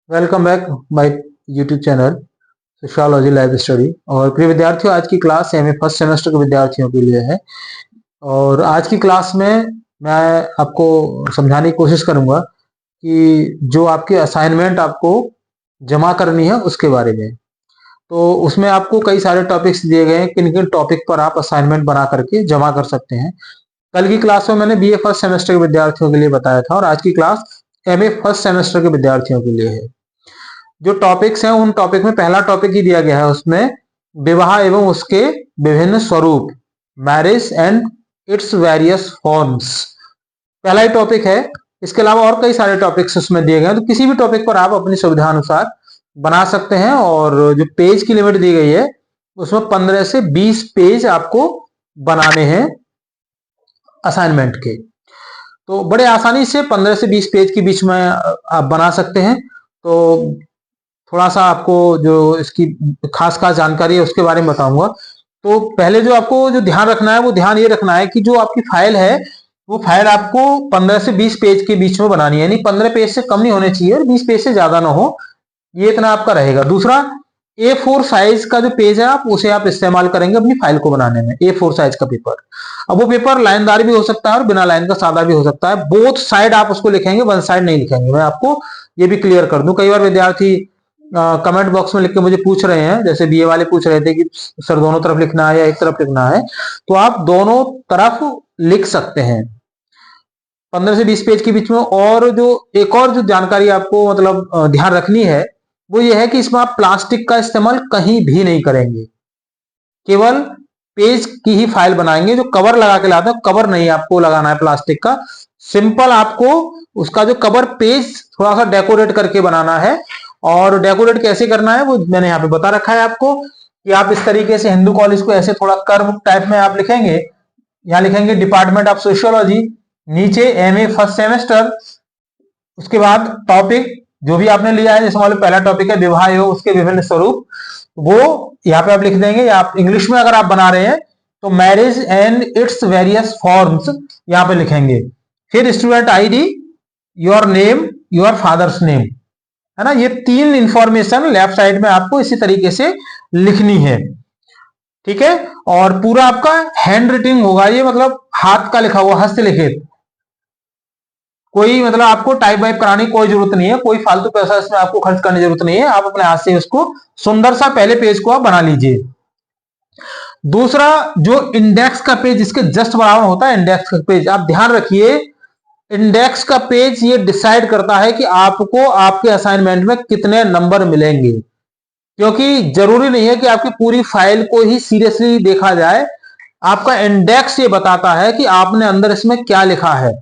Welcome back my YouTube channel sociology live study. और प्रिय विद्यार्थियों, आज की क्लास एमए फर्स्ट सेमेस्टर के विद्यार्थियों के लिए है। और आज की क्लास में मैं आपको समझाने की कोशिश करूंगा कि जो आपकी असाइनमेंट आपको जमा करनी है उसके बारे में। तो उसमें आपको कई सारे टॉपिक्स दिए गए हैं, किन किन टॉपिक पर आप असाइनमेंट बना करके जमा कर सकते हैं। कल की क्लास में मैंने बीए फर्स्ट सेमेस्टर के विद्यार्थियों के लिए बताया था और आज की क्लास एमए फर्स्ट सेमेस्टर के विद्यार्थियों के लिए है। जो टॉपिक्स हैं उन टॉपिक में पहला टॉपिक ही दिया गया है, उसमें विवाह एवं उसके विभिन्न स्वरूप, marriage and its various forms, पहला ही टॉपिक है। इसके अलावा और कई सारे टॉपिक्स उसमें दिए गए हैं, तो किसी भी टॉपिक पर आप अपनी सुविधा अनुसार बना सकते हैं। और जो पेज की लिमिट दी गई है उसमें 15 से 20 पेज आपको बनाने हैं असाइनमेंट के। तो बड़े आसानी से 15 से 20 पेज के बीच में आप बना सकते हैं। तो थोड़ा सा आपको जो इसकी खास जानकारी है उसके बारे में बताऊंगा। तो पहले जो आपको जो ध्यान रखना है वो ध्यान ये रखना है कि जो आपकी फाइल है वो फाइल आपको 15 से 20 पेज के बीच में बनानी है, यानी 15 पेज से कम नहीं होने चाहिए और 20 पेज से ज्यादा ना हो, ये इतना आपका रहेगा। दूसरा, A4 साइज का जो पेज है आप उसे आप इस्तेमाल करेंगे अपनी फाइल को बनाने में, A4 साइज का पेपर। अब वो पेपर लाइनदार भी हो सकता है और बिना लाइन का सादा भी हो सकता है। बोथ साइड आप उसको लिखेंगे, वन साइड नहीं लिखेंगे। मैं आपको ये भी क्लियर कर दूं, कई बार विद्यार्थी कमेंट बॉक्स में लिख के मुझे पूछ रहे हैं, जैसे बीए वाले पूछ रहे थे कि सर दोनों तरफ लिखना है या एक तरफ लिखना है, तो आप दोनों तरफ लिख सकते हैं 15 से 20 पेज के बीच में। और जो एक और जो जानकारी आपको मतलब ध्यान रखनी है वो ये है कि इसमें आप प्लास्टिक का इस्तेमाल कहीं भी नहीं करेंगे, केवल पेज की ही फाइल बनाएंगे। जो कवर लगा के लाते हैं कवर नहीं आपको लगाना है प्लास्टिक का, सिंपल आपको उसका जो कवर पेज थोड़ा सा डेकोरेट करके बनाना है। और डेकोरेट कैसे करना है वो मैंने यहाँ पे बता रखा है आपको, कि आप इस तरीके से हिंदू कॉलेज को ऐसे थोड़ा कर्व टाइप में आप लिखेंगे। यहाँ लिखेंगे डिपार्टमेंट ऑफ सोशियोलॉजी, नीचे एमए फर्स्ट सेमेस्टर, उसके बाद टॉपिक जो भी आपने लिया है, जैसे मान लो पहला टॉपिक है विवाह एवं उसके विभिन्न स्वरूप, वो यहाँ पे आप लिख देंगे। या आप इंग्लिश में अगर आप बना रहे हैं तो marriage and its various forms यहाँ पे लिखेंगे। फिर student ID, your name, your father's name, है ना। ये 3 इंफॉर्मेशन लेफ्ट साइड में आपको इसी तरीके से लिखनी है, ठीक है। और पूरा आपका हैंड राइटिंग होगा, ये मतलब हाथ का लिखा हुआ, हस्तलिखित। कोई मतलब आपको टाइप वाइप कराने की कोई जरूरत नहीं है, कोई फालतू पैसा इसमें आपको खर्च करने की जरूरत नहीं है। आप अपने हाथ से उसको सुंदर सा पहले पेज को आप बना लीजिए। दूसरा, जो इंडेक्स का पेज इसके जस्ट बराबर होता है, इंडेक्स का पेज आप ध्यान रखिए। इंडेक्स का पेज ये डिसाइड करता है कि आपको आपके असाइनमेंट में कितने नंबर मिलेंगे, क्योंकि जरूरी नहीं है कि आपकी पूरी फाइल को ही सीरियसली देखा जाए। आपका इंडेक्स ये बताता है कि आपने अंदर इसमें क्या लिखा है,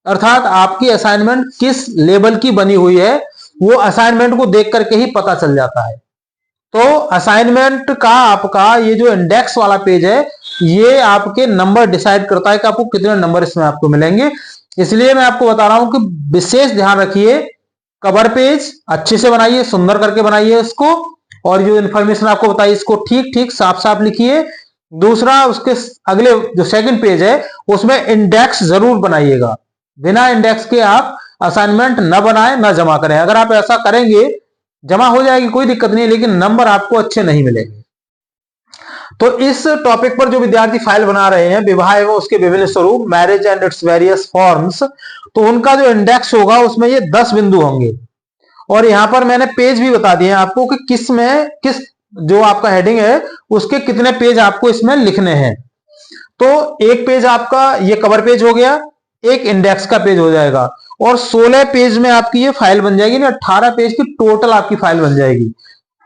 अर्थात आपकी असाइनमेंट किस लेवल की बनी हुई है वो असाइनमेंट को देख करके ही पता चल जाता है। तो असाइनमेंट का आपका ये जो इंडेक्स वाला पेज है ये आपके नंबर डिसाइड करता है कि आपको कितने नंबर इसमें आपको मिलेंगे। इसलिए मैं आपको बता रहा हूं कि विशेष ध्यान रखिए, कवर पेज अच्छे से बनाइए, सुंदर करके बनाइए इसको, और जो इन्फॉर्मेशन आपको बताइए इसको ठीक ठीक साफ साफ लिखिए। दूसरा, उसके अगले जो सेकंड पेज है उसमें इंडेक्स जरूर बनाइएगा, बिना इंडेक्स के आप असाइनमेंट न बनाएं न जमा करें। अगर आप ऐसा करेंगे जमा हो जाएगी कोई दिक्कत नहीं, लेकिन नंबर आपको अच्छे नहीं मिलेंगे। तो इस टॉपिक पर जो विद्यार्थी फाइल बना रहे हैं विवाह एवं उसके विभिन्न स्वरूप, marriage and its various forms, तो उनका जो इंडेक्स होगा उसमें ये 10 बिंदु होंगे। और यहां पर मैंने पेज भी बता दिए आपको कि किस में किस जो आपका हेडिंग है उसके कितने पेज आपको इसमें लिखने हैं। तो एक पेज आपका ये कवर पेज हो गया, एक इंडेक्स का पेज हो जाएगा, और 16 पेज में आपकी ये फाइल बन जाएगी ना, 18 पेज की टोटल आपकी फाइल बन जाएगी।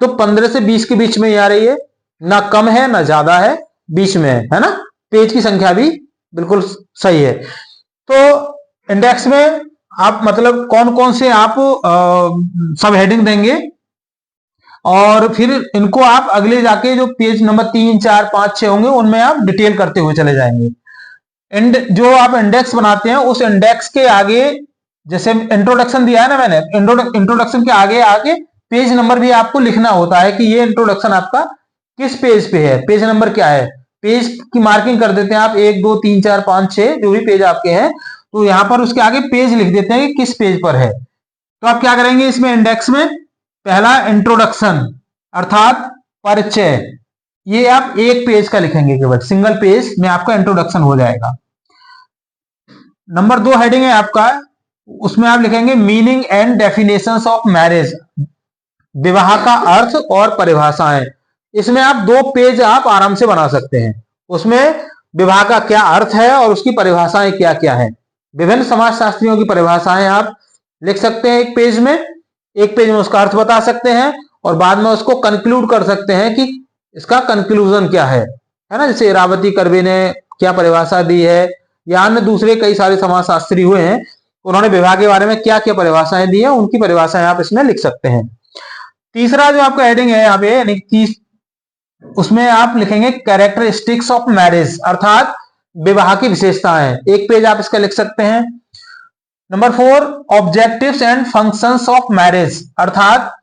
तो 15 से 20 के बीच में ये आ रही है, ना कम है ना ज्यादा है, बीच में है ना। पेज की संख्या भी बिल्कुल सही है। तो इंडेक्स में आप मतलब कौन कौन से आप सब हेडिंग देंगे, और फिर इनको आप अगले जाके जो पेज नंबर 3, 4, 5, 6 होंगे उनमें आप डिटेल करते हुए चले जाएंगे। जो आप इंडेक्स बनाते हैं उस इंडेक्स के आगे, जैसे इंट्रोडक्शन दिया है ना मैंने, इंट्रोडक्शन के आगे आगे पेज नंबर भी आपको लिखना होता है कि ये इंट्रोडक्शन आपका किस पेज पे है, पेज नंबर क्या है। पेज की मार्किंग कर देते हैं आप, 1, 2, 3, 4, 5, 6 जो भी पेज आपके हैं, तो यहां पर उसके आगे पेज लिख देते हैं कि किस पेज पर है। तो आप क्या करेंगे इसमें इंडेक्स में पहला इंट्रोडक्शन अर्थात परिचय, ये आप एक पेज का लिखेंगे, केवल सिंगल पेज में आपका इंट्रोडक्शन हो जाएगा। नंबर 2 हेडिंग है आपका, उसमें आप लिखेंगे meaning and definitions of marriage, विवाह का अर्थ और परिभाषाएं। इसमें आप 2 पेज आप आराम से बना सकते हैं। उसमें विवाह का क्या अर्थ है और उसकी परिभाषाएं क्या क्या है, विभिन्न समाजशास्त्रियों की परिभाषाएं आप लिख सकते हैं एक पेज में उसका अर्थ बता सकते हैं और बाद में उसको कंक्लूड कर सकते हैं कि इसका कंक्लूजन क्या है ना। जैसे इरावती कर्वे ने क्या परिभाषा दी है या अन्य दूसरे कई सारे समाजशास्त्री हुए हैं, उन्होंने विवाह के बारे में क्या क्या परिभाषाएं दी है, उनकी परिभाषाएं आप इसमें लिख सकते हैं। तीसरा जो आपका हेडिंग है यहाँ पे, यानी उसमें आप लिखेंगे कैरेक्टरिस्टिक्स ऑफ मैरिज, अर्थात विवाह की विशेषताएं। एक पेज आप इसका लिख सकते हैं। Number 4 objectives and functions of marriage, अर्थात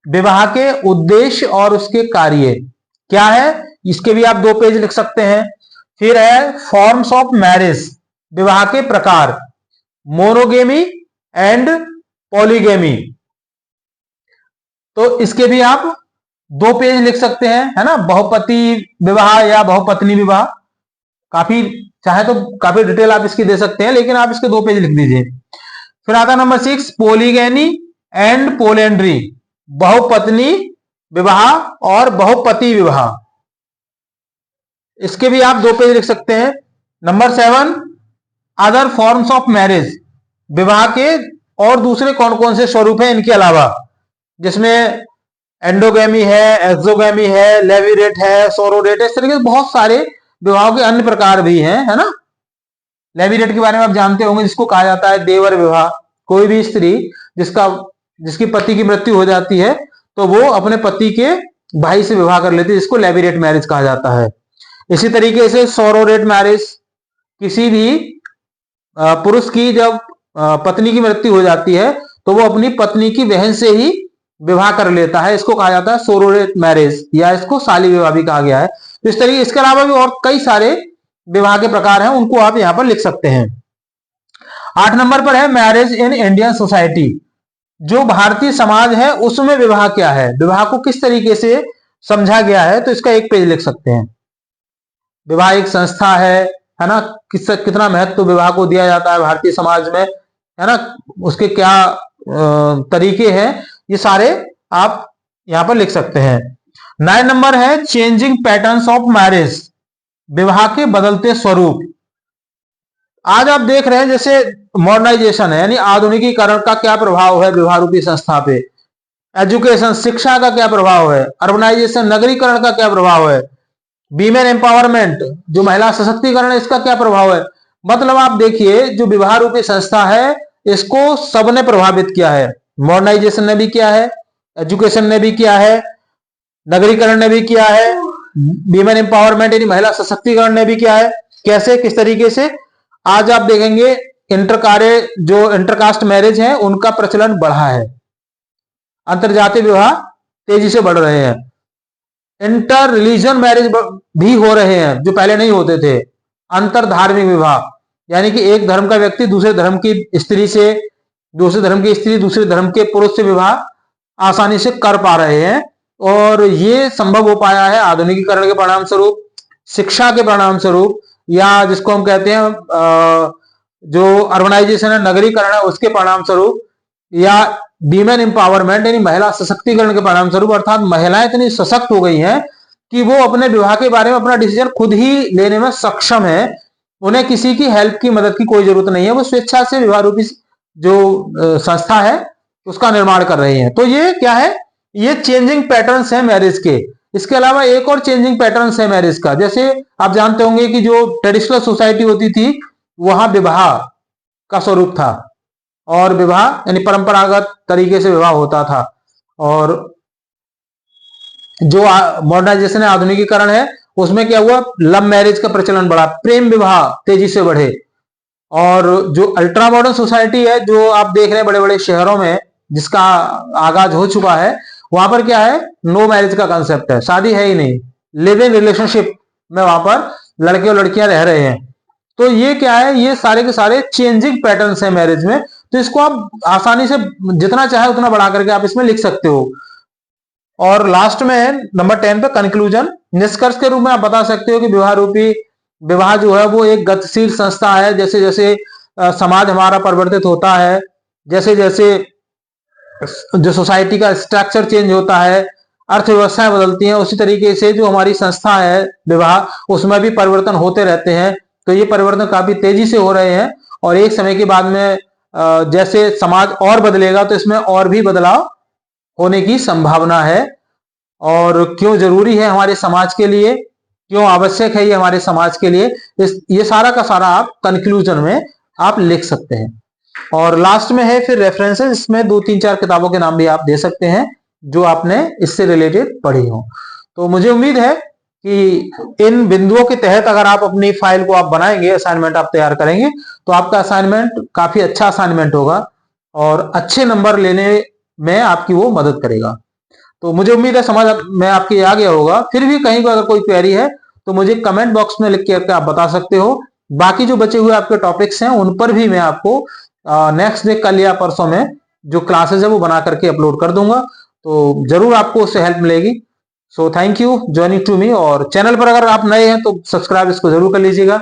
विवाह के उद्देश्य और उसके कार्य क्या है, इसके भी आप 2 पेज लिख सकते हैं। फिर है फॉर्म्स ऑफ मैरिज, विवाह के प्रकार, मोनोगेमी एंड पॉलीगेमी, तो इसके भी आप 2 पेज लिख सकते हैं, है ना। बहुपति विवाह या बहुपत्नी विवाह, काफी चाहे तो काफी डिटेल आप इसकी दे सकते हैं, लेकिन आप इसके 2 पेज लिख दीजिए। फिर आता नंबर 6 पोलीगेनी एंड पोलेंड्री, बहुपत्नी विवाह और बहुपति विवाह, इसके भी आप 2 पेज लिख सकते हैं। Number 7 other forms of marriage, विवाह के और दूसरे कौन कौन से स्वरूप हैं इनके अलावा, जिसमें एंडोगेमी है, एक्सोगेमी है, लेविरेट है, सोरोडेट है, इस तरीके से बहुत सारे विवाहों के अन्य प्रकार भी हैं, है ना। लेविरेट के बारे में आप जानते होंगे, जिसको कहा जाता है देवर विवाह। कोई भी स्त्री जिसकी पति की मृत्यु हो जाती है तो वो अपने पति के भाई से विवाह कर लेती है, जिसको लेविरेट मैरिज कहा जाता है। इसी तरीके से सोरोडेट मैरिज, किसी भी पुरुष की जब पत्नी की मृत्यु हो जाती है तो वो अपनी पत्नी की बहन से ही विवाह कर लेता है, इसको कहा जाता है सोरोडेट मैरिज, या इसको साली विवाह भी कहा गया है। तो इस तरीके इसके अलावा भी और कई सारे विवाह के प्रकार हैं, उनको आप यहां पर लिख सकते हैं। 8 नंबर पर है मैरिज इन इंडियन सोसाइटी, जो भारतीय समाज है उसमें विवाह क्या है, विवाह को किस तरीके से समझा गया है, तो इसका 1 पेज लिख सकते हैं। विवाह एक संस्था है ना, कितना महत्व विवाह को दिया जाता है भारतीय समाज में, है ना, उसके क्या तरीके हैं, ये सारे आप यहां पर लिख सकते हैं। 9 नंबर है चेंजिंग पैटर्न्स ऑफ मैरिज, विवाह के बदलते स्वरूप। आज आप देख रहे हैं जैसे मॉडर्नाइजेशन है, यानी आधुनिकीकरण का क्या प्रभाव है विवाह रूपी संस्था पे, एजुकेशन शिक्षा का क्या प्रभाव है, अर्बनाइजेशन नगरीकरण का क्या प्रभाव है, वीमेन एम्पावरमेंट जो महिला सशक्तिकरण है इसका क्या प्रभाव है। मतलब आप देखिए जो विवाह रूपी संस्था है इसको सबने प्रभावित किया है, मॉडर्नाइजेशन ने भी किया है, एजुकेशन ने भी किया है, नगरीकरण ने भी किया है, वीमेन एम्पावरमेंट यानी महिला सशक्तिकरण ने भी किया है। कैसे, किस तरीके से, आज आप देखेंगे इंटरकास्ट मैरिज है उनका प्रचलन बढ़ा है, अंतरजातीय विवाह तेजी से बढ़ रहे हैं, इंटर रिलीजन मैरिज भी हो रहे हैं जो पहले नहीं होते थे, अंतर धार्मिक विवाह यानी कि एक धर्म का व्यक्ति दूसरे धर्म की स्त्री से, दूसरे धर्म की स्त्री दूसरे धर्म के पुरुष से विवाह आसानी से कर पा रहे हैं, और ये संभव हो पाया है आधुनिकीकरण के परिणाम स्वरूप, शिक्षा के परिणाम स्वरूप, या जिसको हम कहते हैं जो अर्बनाइजेशन है नगरीकरण है उसके परिणाम स्वरूप, या वीमेन एम्पावरमेंट यानी महिला सशक्तिकरण के परिणाम स्वरूप। अर्थात महिलाएं इतनी सशक्त हो गई हैं कि वो अपने विवाह के बारे में अपना डिसीजन खुद ही लेने में सक्षम है, उन्हें किसी की हेल्प की मदद की कोई जरूरत नहीं है, वो स्वेच्छा से विवाह रूपी जो संस्था है उसका निर्माण कर रही है। तो ये क्या है, ये चेंजिंग पैटर्न्स है मैरिज के। इसके अलावा एक और चेंजिंग पैटर्न्स है मैरिज का, जैसे आप जानते होंगे कि जो ट्रेडिशनल सोसाइटी होती थी वहां विवाह का स्वरूप था, और विवाह यानी परंपरागत तरीके से विवाह होता था, और जो मॉडर्नाइजेशन है आधुनिकीकरण है उसमें क्या हुआ, लव मैरिज का प्रचलन बढ़ा, प्रेम विवाह तेजी से बढ़े, और जो अल्ट्रा मॉडर्न सोसाइटी है जो आप देख रहे हैं बड़े बड़े शहरों में जिसका आगाज हो चुका है, वहां पर क्या है, नो मैरिज का कंसेप्ट है, शादी है ही नहीं, लिव इन रिलेशनशिप में वहां पर लड़के और लड़कियां रह रहे हैं। तो ये क्या है, ये सारे के सारे चेंजिंग पैटर्न्स है मैरिज में। तो इसको आप आसानी से जितना चाहे उतना बढ़ा करके आप इसमें लिख सकते हो। और लास्ट में है नंबर 10 पे कंक्लूजन। निष्कर्ष के रूप में आप बता सकते हो कि विवाह जो है वो एक गतिशील संस्था है। जैसे जैसे समाज हमारा परिवर्तित होता है, जैसे जैसे जो सोसाइटी का स्ट्रक्चर चेंज होता है, अर्थव्यवस्थाएं बदलती हैं, उसी तरीके से जो हमारी संस्था है विवाह, उसमें भी परिवर्तन होते रहते हैं। तो ये परिवर्तन काफी तेजी से हो रहे हैं और एक समय के बाद में जैसे समाज और बदलेगा तो इसमें और भी बदलाव होने की संभावना है। और क्यों जरूरी है हमारे समाज के लिए, क्यों आवश्यक है ये हमारे समाज के लिए, ये सारा का सारा आप कंक्लूजन में आप लिख सकते हैं। और लास्ट में है फिर रेफरेंसेस, इसमें 2-3-4 किताबों के नाम भी आप दे सकते हैं जो आपने इससे रिलेटेड पढ़ी हो। तो मुझे उम्मीद है कि इन बिंदुओं के तहत अगर आप अपनी फाइल को आप बनाएंगे, असाइनमेंट आप तैयार करेंगे, तो आपका असाइनमेंट काफी अच्छा असाइनमेंट होगा और अच्छे नंबर लेने में आपकी वो मदद करेगा। तो मुझे उम्मीद है समझ में आपकी आ गया होगा। फिर भी कहीं पर अगर कोई क्वेरी है तो मुझे कमेंट बॉक्स में लिख के आप बता सकते हो। बाकी जो बचे हुए आपके टॉपिक्स हैं उन पर भी मैं आपको नेक्स्ट डे कल या परसों में जो क्लासेस है वो बना करके अपलोड कर दूंगा, तो जरूर आपको उससे हेल्प मिलेगी। So thank you joining to me. और चैनल पर अगर आप नए हैं तो सब्सक्राइब इसको जरूर कर लीजिएगा।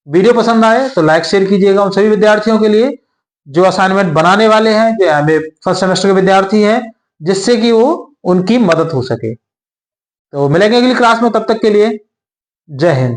वीडियो पसंद आए तो लाइक शेयर कीजिएगा उन सभी विद्यार्थियों के लिए जो असाइनमेंट बनाने वाले हैं, जो एमए फर्स्ट सेमेस्टर के विद्यार्थी हैं, जिससे कि वो उनकी मदद हो सके। तो मिलेंगे अगली क्लास में, तब तक के लिए जय हिंद।